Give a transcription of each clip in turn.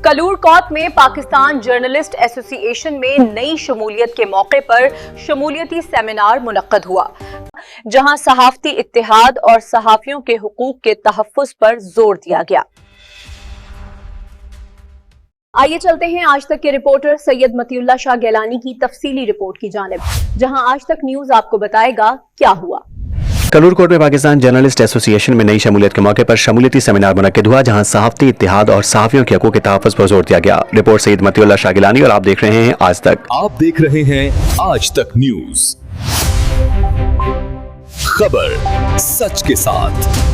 कलूरकौत में Pakistan journalist association में नई शमूलियत के मौके पर शमूलियती सेमिनार मुनक्कद हुआ, जहां सहाफती इत्तेहाद और सहाफियों के हुकूक के तहफ्फुज पर जोर दिया गया। आइए चलते हैं आज तक के रिपोर्टर सैयद मतीउल्लाह शाह गैलानी की तफसीली रिपोर्ट की जानिब, जहां आज तक न्यूज आपको बताएगा क्या हुआ। कलूरकोट में पाकिस्तान जर्नलिस्ट एसोसिएशन में नई शमूलियत के मौके पर शमूलियती सेमिनार मुनक्किद हुआ, जहां सहाफती इत्तेहाद और सहाफियों के हकूक के तहफ्फुज पर जोर दिया गया। रिपोर्ट सैयद मतीउल्लाह शाह गिलानी और आप देख रहे हैं आज तक। आप देख रहे हैं आज तक न्यूज, खबर सच के साथ।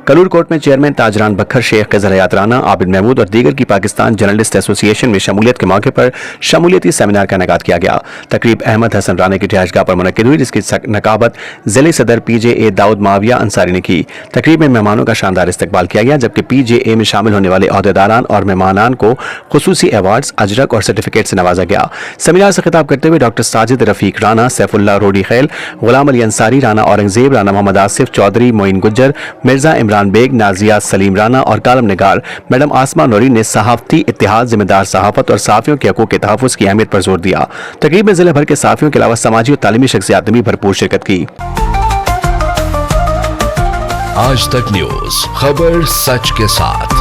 कलूरकोट में चेयरमैन ताजरान बखर, शेख खजर हयात राना, आबिद महमूद और दीगर की पाकिस्तान जर्नलिस्ट एसोसिएशन में शमूलियत के मौके पर शमूलियती सेमिनार का इनेकाद किया गया। तकरीब अहमद हसन राना की रिहायशगाह पर मुनक्किद हुई, जिसकी नकाबत जिले सदर PJA दाऊद माविया अंसारी ने की। तकरीब में मेहमानों का शानदार इस्तकबाल किया गया, जबकि PJA में शामिल होने वाले अहदेदारान और मेहमानान को खुसूसी अवार्ड्स, अजरक और सर्टिफिकेट से नवाजा गया। सेमिनार से खिताब करते हुए डॉक्टर साजिद रफीक राना, सैफुल्लाह रोडी खैल, गुलाम अली अंसारी, राना औरंगजेब, राना मोहम्मद आसिफ चौधरी, मोइन गुज्जर, मिर्जा इमरान बेग, नाजिया सलीम राना और कालम निगार मैडम आसमा नूरी ने सहाफती इत्तेहाद, जिम्मेदार सहाफत और सहाफियों के हकूक के तहफ्फुज की अहमियत पर जोर दिया। तकरीब में जिले भर के सहाफियों के अलावा समाजी और तालीमी शख्सियात ने भी भरपूर शिरकत की। आज तक न्यूज, खबर सच के साथ।